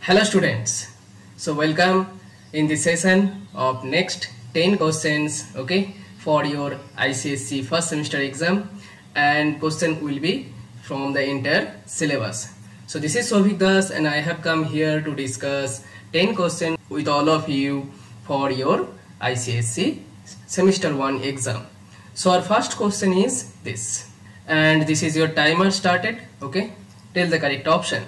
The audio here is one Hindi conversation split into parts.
Hello students, so welcome in the session of next 10 questions, okay, for your ICSE first semester exam, and question will be from the entire syllabus. So this is Souvik Das and I have come here to discuss 10 questions with all of you for your ICSE semester 1 exam. So our first question is this, and this is your timer started, okay. Tell the correct option.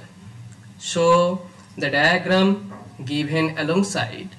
So the diagram given alongside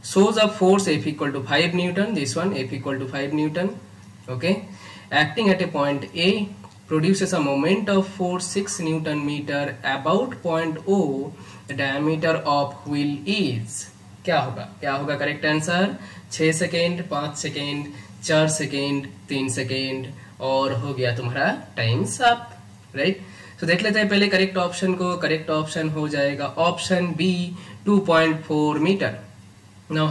shows a force F equal to 5 Newton, this one F equal to 5 Newton, okay, acting at a point A produces a moment of force 6 Newton meter about point O, the diameter of wheel is, क्या होगा correct answer? 6 second, 5 second, 4 second, 3 second और हो गया तुम्हारा टाइम्स अप, राइट। तो देख लेते हैं पहले करेक्ट ऑप्शन को। करेक्ट ऑप्शन हो जाएगा option B 2.4 metre. Now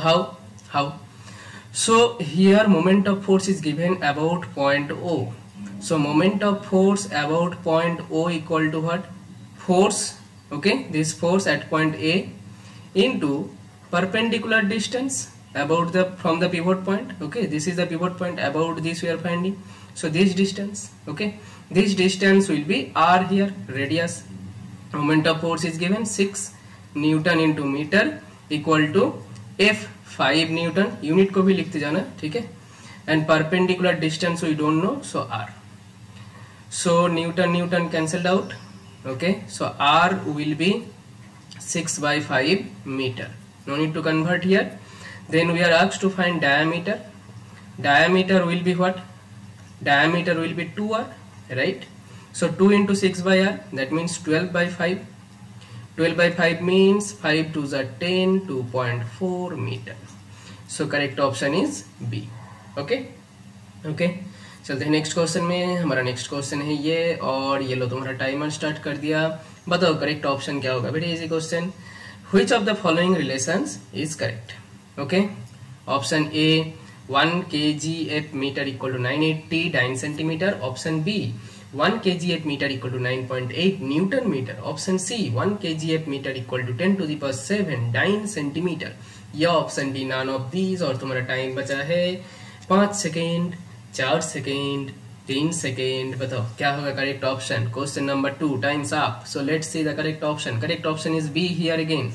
how so here moment of force is given about point O. So moment of force about point O equal to what? Force, okay, this force at point A into perpendicular distance about the from the pivot point, okay, this is the pivot point, about this we are finding, so this distance, okay, this distance will be r here, radius. Moment of force is given 6 Newton into meter equal to F 5 Newton, unit को भी लिखते जाना, ठीक है, and perpendicular distance we don't know, so r, so Newton cancelled out, okay, so r will be 6 by 5 meter, no need to convert here. Then we are asked to find diameter. Diameter will be what? Diameter will be 2r, right? So 2 into 6 by r, that means 12 by 5. 12 by 5 means 5 to the 10, 2.4 meter. So correct option is B. Okay? Okay. चलते हैं नेक्स्ट क्वेश्चन में। हमारा नेक्स्ट क्वेश्चन है ये, और ये लो तुम्हारा टाइमर स्टार्ट कर दिया। बताओ करेक्ट ऑप्शन क्या होगा? Very easy question. Which of the following relations is correct? Okay, option A 1 kgf meter equal to 980 dyne centimeter. Option B 1 kgf meter equal to 9.8 Newton meter. Option C 1 kgf meter equal to 10 to the power 7 dyne centimeter. या option D none of these। और तुम्हारा टाइम बचा है 5 सेकेंड, 4 सेकेंड, 3 सेकेंड। बताओ क्या होगा correct option? Question number 2, times up. So let's see the correct option. Correct option is B here again.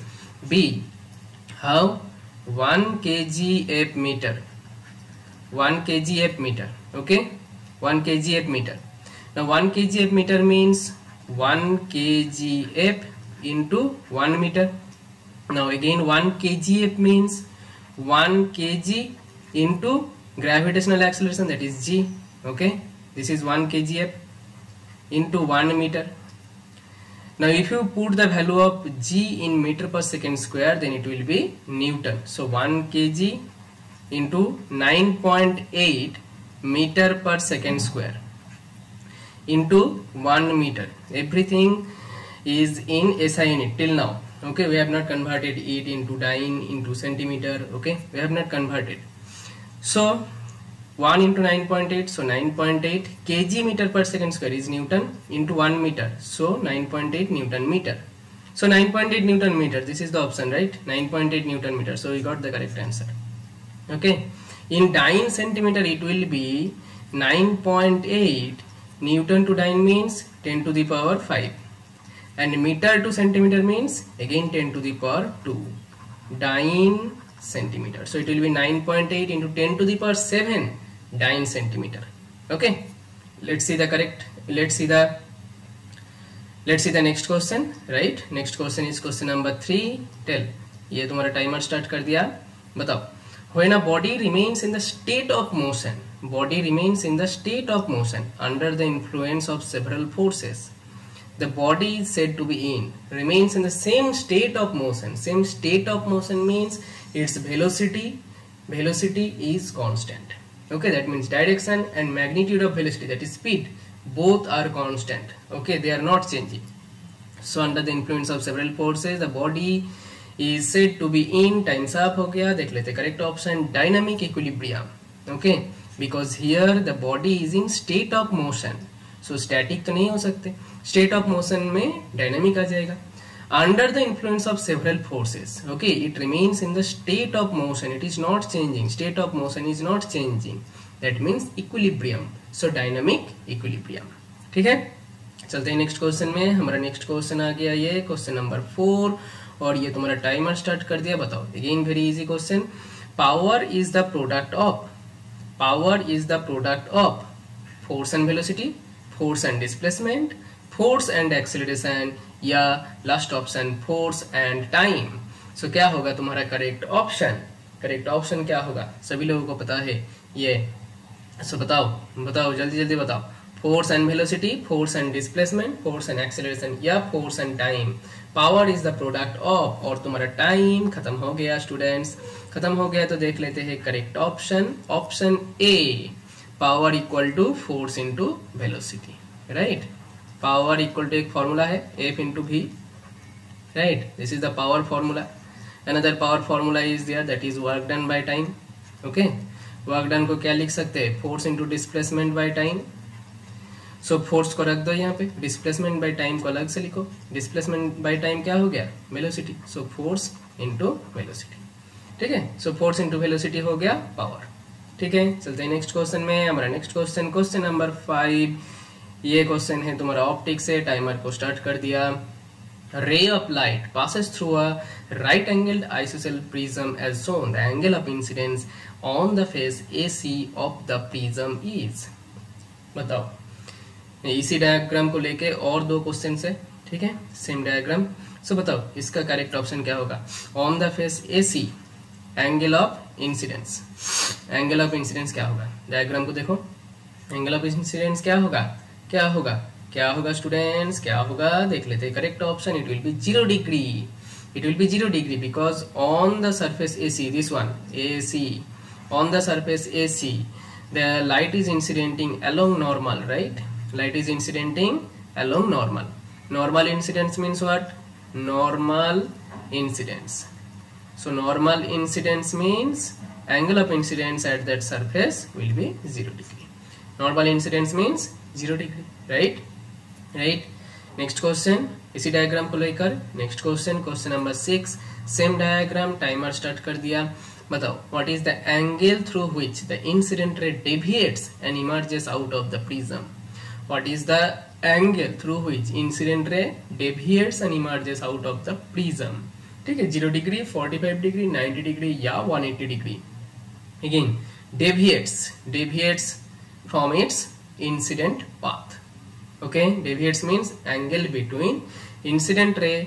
B, how 1 kgf meter, 1 kgf meter, okay, 1 kgf meter. Now 1 kgf meter means 1 kgf into 1 meter. Now again 1 kgf means 1 kg into gravitational acceleration, that is g, okay, this is 1 kgf into 1 meter. Now if you put the value of g in meter per second square, then it will be Newton. So 1 kg into 9.8 meter per second square into 1 meter. Everything is in SI unit till now. Okay, we have not converted it into dyne, into centimeter. Okay, we have not converted. So 1 into 9.8, so 9.8 kg meter per second square is Newton into 1 meter, so 9.8 Newton meter. So 9.8 Newton meter, this is the option, right? 9.8 Newton meter, so we got the correct answer. Okay, in dyne centimeter it will be 9.8 Newton to dyne means 10 to the power 5, and meter to centimeter means again 10 to the power 2 dyne centimeter. So it will be 9.8 into 10 to the power 7 dyne centimeter. Okay, let's see the correct, let's see the next question, right? Next question is question number 3. Tell, ये तुम्हारा टाइमर स्टार्ट कर दिया। बताओ, when a body remains in the state of motion, body remains in the state of motion under the influence of several forces, the body is said to be in, remains in the same state of motion. Same state of motion means its velocity is constant. Okay, that means direction and magnitude of velocity, that is speed, both are constant. Okay, they are not changing. So under the influence of several forces, the body is said to be in, times up हो गया। देख लेते correct option, dynamic equilibrium. Okay, because here the body is in state of motion, so static तो नहीं हो सकते, स्टेट ऑफ मोशन में डायनामिक आ जाएगा। under the influence of several forces, okay, it remains in the state of motion, it is not changing, state of motion is not changing, that means equilibrium, so dynamic equilibrium. ठीक है, चलते हैं नेक्स्ट क्वेश्चन में. हमारा नेक्स्ट क्वेश्चन आ गया ये क्वेश्चन नंबर 4 और ये तुम्हारा टाइमर स्टार्ट कर दिया. बताओ, again very easy question. Power is the product of force and velocity, force and displacement, force and acceleration, या last option force and time. So क्या होगा तुम्हारा करेक्ट ऑप्शन? करेक्ट ऑप्शन क्या होगा? सभी लोगों को पता है ये. सो बताओ जल्दी जल्दी बताओ. Force and velocity, force and displacement, force and acceleration, या force and time. Power is the product of, और तुम्हारा टाइम खत्म हो गया स्टूडेंट्स, खत्म हो गया. तो देख लेते हैं correct option. Option A, power equal to force into velocity, right. Power equal to एक फॉर्मूला है F into V, right. This is the power formula. Another power formula is there, that is work done by time. Okay, work done को क्या लिख सकते हैं? Force into displacement by time. So force को रख दो यहाँ पे, डिस्प्लेसमेंट बाय टाइम को अलग से लिखो. डिस्प्लेसमेंट बाय टाइम क्या हो गया? Velocity. So force into velocity. ठीक है, सो फोर्स इंटू वेलोसिटी हो गया पावर. ठीक है, चलते हैं नेक्स्ट क्वेश्चन में. हमारा नेक्स्ट क्वेश्चन, क्वेश्चन नंबर 5. ये क्वेश्चन है तुम्हारा ऑप्टिक्स से. टाइमर को स्टार्ट कर दिया. Ray of light passes through a right angled isosceles prism as shown. The angle of incidence on the face AC of the prism is. बताओ, इसी डायग्राम को लेके और 2 क्वेश्चन है. ठीक है, सेम डायग्राम. सो बताओ इसका करेक्ट ऑप्शन क्या होगा? On the face AC, angle of incidence. Angle of incidence क्या होगा? डायग्राम को देखो. एंगल ऑफ इंसिडेंस क्या होगा? क्या होगा? क्या होगा स्टूडेंट्स? क्या होगा? देख लेते हैं. Correct option, it will B 0 degree. It will B 0 degree because on the surface AC, this one AC, on the surface AC, the light is incidenting along normal, right? Light is incidenting along normal. Normal incidence means what? Normal incidence. So normal incidence means angle of incidence at that surface will be 0 degree. Normal incidence means 0 degree, right? Right. Next question, इसी डायग्राम को लेकर next question, question number 6. Same diagram. Timer start कर दिया. बताओ, what is the angle through which the incident ray deviates and emerges out of the prism? What is the angle through which incident ray deviates and emerges out of the prism? ठीक है, 0 डिग्री, 45 डिग्री, 90 डिग्री या 180 degree. Again, deviates from its incident path. Okay, deviates means angle between incident ray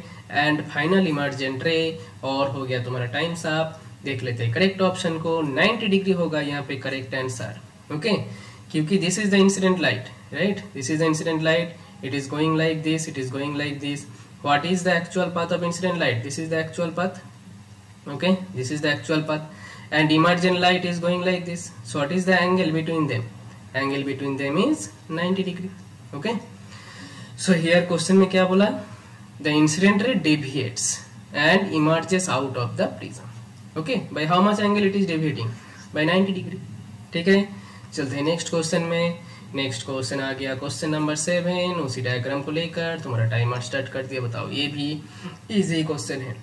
and final emergent ray. और हो गया तुम्हारा टाइम साफ. देख लेते हैं करेक्ट ऑप्शन को. 90 डिग्री होगा यहाँ पे करेक्ट आंसर. ओके, क्योंकि this is the incident light, right. This is the incident light. It is going like this, it is going like this. What is the actual path of incident light? This is the actual path. Okay, this is the actual path. And emergent light is going like this. So what is the angle between them? Angle between them is 90 degree. Okay, so here question में क्या बोला? The incident ray deviates and emerges out of the prism. Okay, by how much angle it is deviating? By 90 degree. ठीक है, चलते हैं नेक्स्ट क्वेश्चन में. नेक्स्ट क्वेश्चन आ गया क्वेश्चन नंबर 7. उसी डायग्राम को लेकर तुम्हारा टाइमर स्टार्ट कर दिया. बताओ, ये भी इजी क्वेश्चन है.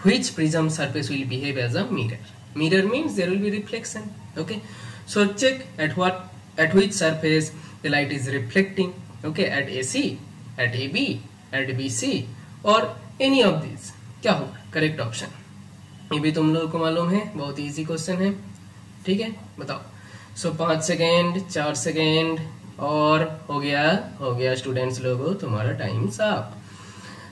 Which prism surface will behave as a mirror? Mirror means there will be reflection. Okay, so check at which surface the light is reflecting. Okay, at AC, at AB, at BC, or any of these. क्या होगा करेक्ट ऑप्शन? ये भी तुम लोगों को मालूम है, बहुत इजी क्वेश्चन है. ठीक है, बताओ. सो 5 सेकेंड, 4 सेकेंड और हो गया स्टूडेंट्स लोगों तुम्हारा टाइम साफ.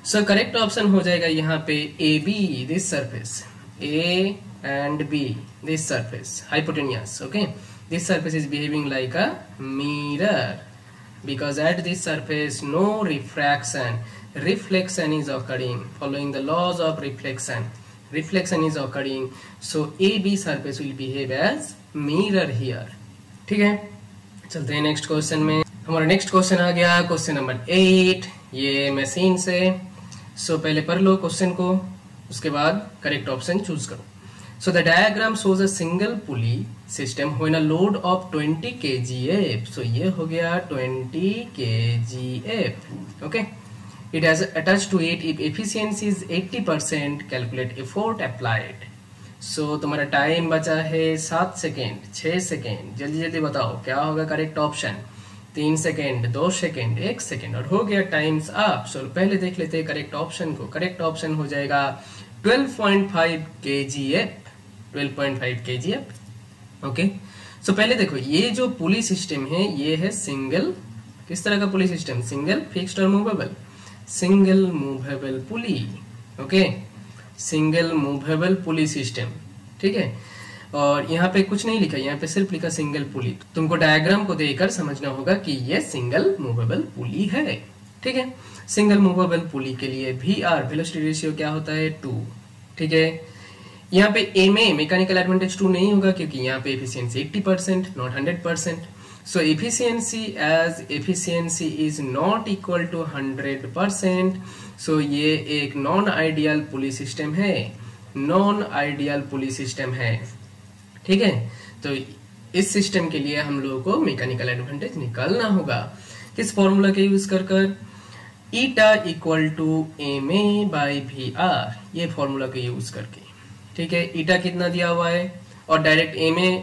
सो करेक्ट ऑप्शन हो जाएगा यहाँ पे A B, this surface. A and B, this surface, hypotenuse. Okay, this surface is behaving like a mirror because at this surface no reflection is occurring. Following the laws of reflection is occurring, so AB surface will behave as mirror here. ठीक है, चलते हैं नेक्स्ट क्वेश्चन में. हमारा नेक्स्ट क्वेश्चन आ गया क्वेश्चन नंबर 8. ये मशीन से. सो पहले पढ़ लो क्वेश्चन को, उसके बाद करेक्ट ऑप्शन चूज करो. So the diagram shows a single pulley system when a load of 20 kgf. So ये हो गया 20 kgf. Okay, it has attached to it. If efficiency is 80%, calculate effort applied. So तुम्हारा टाइम बचा है 7 सेकेंड, 6 सेकेंड, जल्दी जल्दी बताओ क्या होगा correct option. 3 second, 2 second, 1 second और हो गया टाइम्स अप। सो पहले देख लेते हैं करेक्ट ऑप्शन को। करेक्ट ऑप्शन हो जाएगा 12.5 kgf, 12.5 kgf। ओके, सो पहले देखो ये जो पुली सिस्टम है ये है सिंगल, किस तरह का पुली सिस्टम, सिंगल फिक्स्ड और movable, single movable pulley. Okay, single movable pulley system, ठीक है। और यहाँ पे कुछ नहीं लिखा, यहाँ पे सिर्फ लिखा सिंगल पुली। तुमको डायग्राम को देखकर समझना होगा कि ये सिंगल मूवेबल पुली है, ठीक है। सिंगल मूवेबल पुली के लिए VR वेलोसिटी रेशियो क्या होता है 2, ठीक है। यहाँ पे MA मैकेनिकल एडवांटेज 2 नहीं होगा क्योंकि यहाँ पे efficiency 80% not 100%। So efficiency as efficiency is not equal to 100%। सो ये एक नॉन आइडियल पुली सिस्टम है, नॉन आइडियल पुली सिस्टम है, ठीक है। तो इस सिस्टम के लिए हम लोगों को मैकेनिकल एडवांटेज निकालना होगा किस फॉर्मूला के यूज कर ईटा इक्वल टू MA/VR, ये फॉर्मूला के यूज करके, ठीक है। ईटा कितना दिया हुआ है और डायरेक्ट MA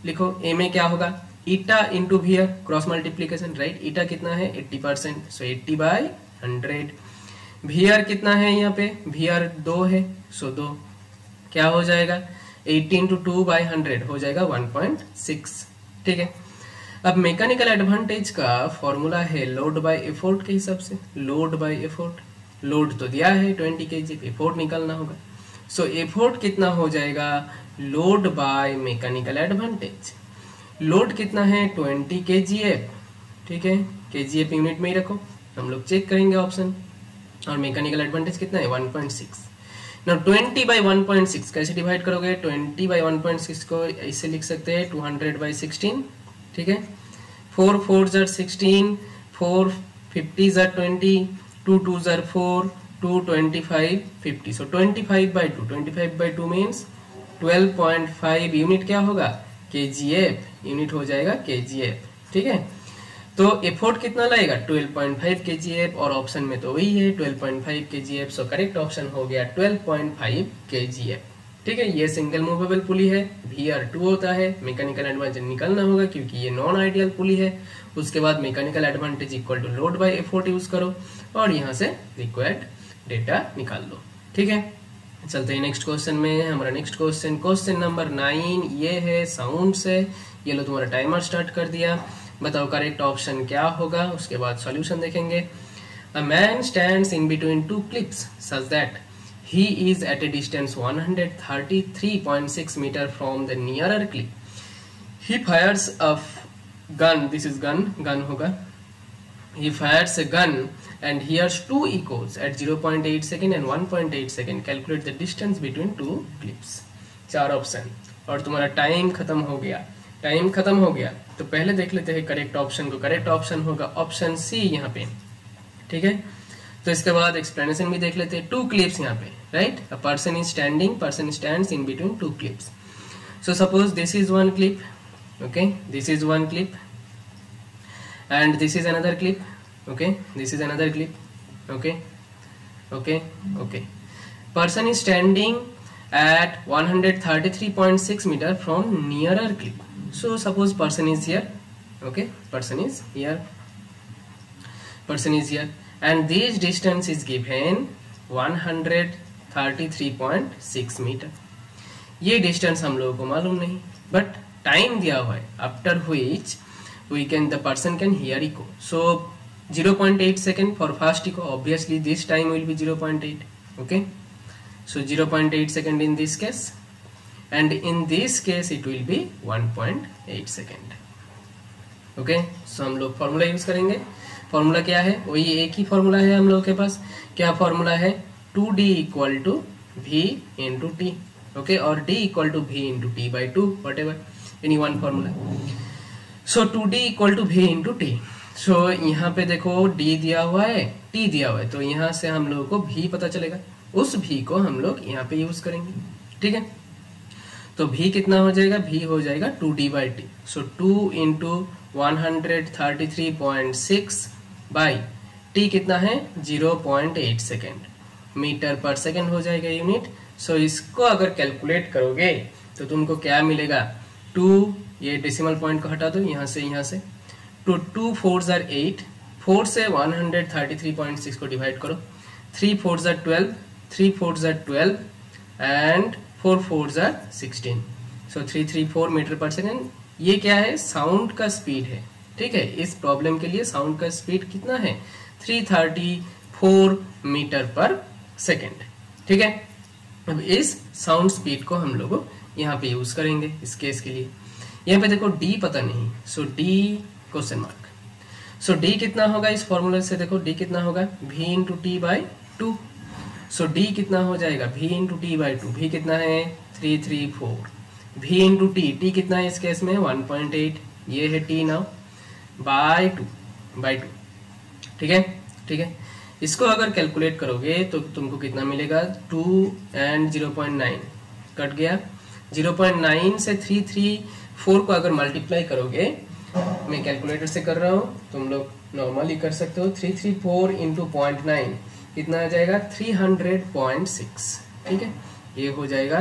लिखो। MA क्या होगा, eta into VR, cross multiplication, right. Eta कितना है 80%, सो 80/100। VR कितना है यहाँ पे, VR 2 है, सो 2 क्या हो जाएगा 80 इंटू 2/100 हो जाएगा 1.6, ठीक है। अब मैकेनिकल एडवांटेज का फॉर्मूला है लोड बाय एफोर्ट के हिसाब से, लोड बाय एफोर्ट। लोड तो दिया है 20 kg, एफोर्ट निकालना होगा। सो एफोर्ट कितना हो जाएगा, load by mechanical advantage. Load कितना है 20 kgf, ठीक है। kgf यूनिट में ही रखो, हम लोग चेक करेंगे ऑप्शन। और मैकेनिकल एडवांटेज कितना है 1.6। नाउ 20/1.6 कैसे डिवाइड करोगे, 20/1.6 को ऐसे लिख सकते हैं 200/16, ठीक है। 4 4s are 16, 4 50s are 20, 2 2s are 4, 2 25 50। So 25/2, 25/2 means 12.5 unit क्या होगा kgf, यूनिट हो जाएगा kgf, ठीक है। तो एफोर्ट कितना लगेगा 12.5 kgf और ऑप्शन में तो वही है 12.5 kgf। सो करेक्ट ऑप्शन हो गया 12.5 kgf, ठीक है। ये सिंगल मूवेबल पुली है, VR 2 होता है। मैकेनिकल एडवांटेज निकालना होगा क्योंकि ये नॉन आइडियल पुली है। उसके बाद mechanical advantage equal to load by effort use करो और यहाँ से रिक्वायर्ड डेटा निकाल लो, ठीक है। चलते हैं नेक्स्ट क्वेश्चन में। हमारा नेक्स्ट क्वेश्चन, क्वेश्चन नंबर 9, ये है साउंड से। ये लो तुम्हारा टाइमर स्टार्ट कर दिया, बताओ करेक्ट ऑप्शन क्या होगा, उसके बाद सॉल्यूशन देखेंगे। A man stands in between two clips such that he is at a distance 133.6 meter from the nearer cliff. He fires a gun, this is gun होगा। He fires a gun and hears 2 echoes at 0.8 second and 1.8 second. Calculate the distance between two clips. 4 option और तुम्हारा टाइम खत्म हो गया, टाइम खत्म हो गया। तो पहले देख लेते हैं करेक्ट ऑप्शन को। करेक्ट ऑप्शन होगा ऑप्शन सी यहाँ पे, ठीक है। तो इसके बाद एक्सप्लेनेशन भी देख लेते हैं। 2 clips यहाँ पे, right. A person is standing, person stands in between 2 clips. So suppose this is one clip, okay, this is one clip and this is another clip, okay, this is another clip, okay, okay, okay. Person is standing at 133.6 meter from nearer clip. So suppose person is here, okay, person is here, person is here. And this distance is given 133.6 metre. ये डिस्टेंस हम लोगों को मालूम नहीं, बट टाइम दिया हुआ है after which we can the person can hear echo. So 0.8 second for fast echo, obviously this time will be 0.8, okay. So 0.8 second in this case and in this case it will be 1.8 second, okay. So हम लोग फॉर्मूला यूज करेंगे। फॉर्मूला क्या है, वही एक ही फॉर्मूला है हम लोगों के पास। क्या फॉर्मूला है 2D equal to V into T, okay, और D equal to V into T/2, whatever, any one formula. So 2D equal to V into T. So यहाँ पे देखो D दिया हुआ है, T दिया हुआ है, तो यहाँ से हम लोगों को V पता चलेगा। उस V को हम लोग यहाँ पे यूज करेंगे, ठीक है। तो V कितना हो जाएगा, V हो जाएगा 2D/T। So 2 into 133.6 by T कितना है 0.8 सेकेंड, मीटर पर सेकेंड हो जाएगा यूनिट। सो इसको अगर कैलकुलेट करोगे तो तुमको क्या मिलेगा, 2, ये डेसिमल पॉइंट को हटा दो यहाँ से, तो 2 4s are 8, 4 से 133.6 को डिवाइड करो, 3 4s are 12, 3 4s are 12 and 4 4s are 16, so 334 metre पर सेकेंड। ये क्या है, साउंड का स्पीड है, ठीक है। इस प्रॉब्लम के लिए साउंड का स्पीड कितना है, 334 मीटर पर सेकेंड, ठीक है। अब इस साउंड स्पीड को हम लोग यहाँ पे यूज करेंगे इस केस के लिए। यहाँ पे देखो डी पता नहीं, सो डी क्वेश्चन मार्क। सो डी कितना होगा, इस फॉर्मूला से देखो डी कितना होगा, v into T by 2। So D कितना हो जाएगा, v into T by 2, v कितना है 334, v इंटू टी कितना है इस केस में 1.8, ये है टी नाउ बाई 2, ठीक है, ठीक है। इसको अगर कैलकुलेट करोगे तो तुमको कितना मिलेगा, 2 एंड 0.9 कट गया, 0.9 से 334 को अगर मल्टीप्लाई करोगे, मैं कैलकुलेटर से कर रहा हूँ, तुम लोग नॉर्मली कर सकते हो, 334 इंटू 0.9 कितना आ जाएगा 300.6, ठीक है, ये हो जाएगा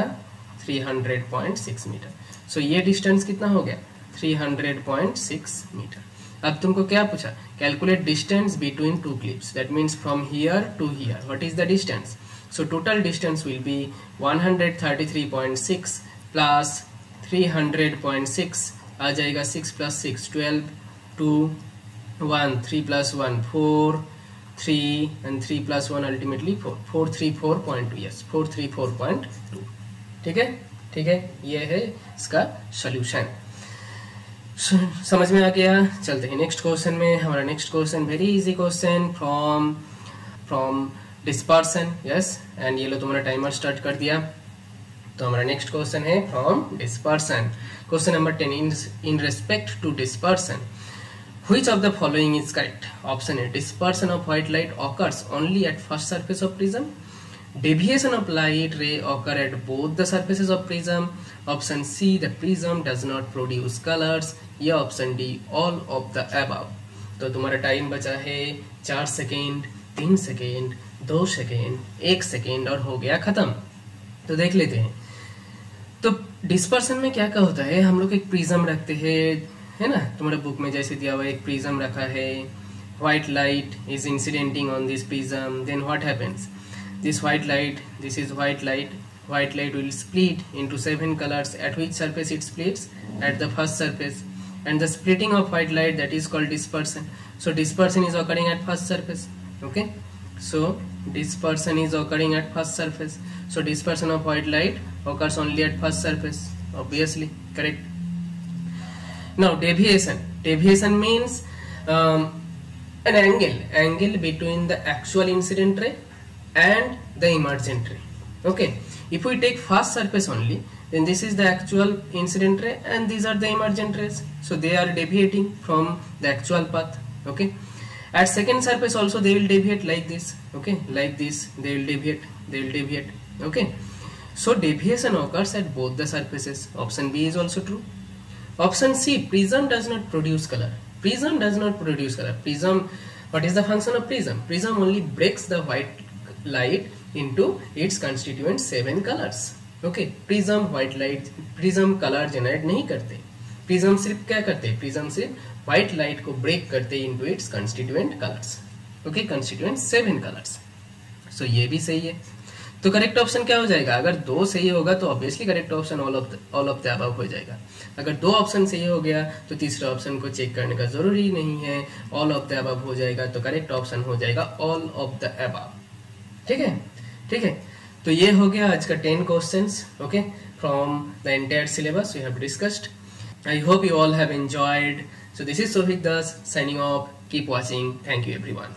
300.6 मीटर। सो ये डिस्टेंस कितना हो गया 300.6 मीटर। अब तुमको क्या पूछा, calculate distance between two clips, that means from here to here, what is the distance. So total distance will be 133.6 plus 300.6 आ जाएगा, 6 plus 6 12, 2 1, 3 plus 1 4, 3 and 3 plus 1 ultimately 4, 434.2, yes 434.2, ठीक है, ठीक है। ये है इसका सोल्यूशन। समझ में आ गया। चलते हैं नेक्स्ट क्वेश्चन में। हमारा next question very easy question from dispersion, yes, and ये लो तुम्हारा टाइमर स्टार्ट कर दिया। तो हमारा नेक्स्ट क्वेश्चन है from dispersion. Question number 10, in respect to dispersion which of the following is correct? Option A, dispersion of white light occurs only at first surface of prism. Deviation of light ray occur at both the surfaces of prism. Option C, the prism does not produce colors. या option D, all of the above. तो तुम्हारा टाइम बचा है 4 सेकेंड, 3 सेकेंड, 2 सेकेंड, 1 सेकेंड और हो गया खत्म। तो देख लेते हैं। तो डिस्पर्सन में क्या क्या होता है, हम लोग एक प्रिज्म रखते हैं, है ना, तुम्हारे बुक में जैसे दिया हुआ एक प्रिज्म रखा है, white light is incidenting on this prism, then what happens, this white light, this is white light will split into 7 colors. At which surface it splits? At the first surface. And the splitting of white light, that is called dispersion. So dispersion is occurring at first surface, okay. So dispersion is occurring at first surface. So dispersion of white light occurs only at first surface, obviously correct. Now deviation means an angle between the actual incident ray and the emergent ray, okay. If we take first surface only, then this is the actual incident ray and these are the emergent rays, so they are deviating from the actual path, okay. At second surface also they will deviate like this, okay, like this they will deviate, okay. So deviation occurs at both the surfaces. Option B is also true. Option C, prism does not produce color. Prism does not produce color. Prism, what is the function of prism? Prism only breaks the white light into its constituent 7 colors, okay. Prism white light, prism color generate नहीं करते, prism सिर्फ क्या करते हैं, prism सिर्फ white light को break करते into its constituent colors, okay, constituent 7 colors. So ये भी सही है। तो करेक्ट ऑप्शन क्या हो जाएगा, अगर 2 सही होगा तो obviously correct option all of the above हो जाएगा। अगर 2 ऑप्शन सही हो गया तो तीसरे ऑप्शन को चेक करने का जरूरी नहीं है, ऑल ऑफ द अबव हो जाएगा, तो करेक्ट ऑप्शन हो जाएगा ऑल ऑफ द अबव, ठीक है, ठीक है। तो ये हो गया आज का 10 questions, okay, from the entire syllabus we have discussed. I hope you all have enjoyed. So this is Sohit Das signing off, keep watching, thank you everyone.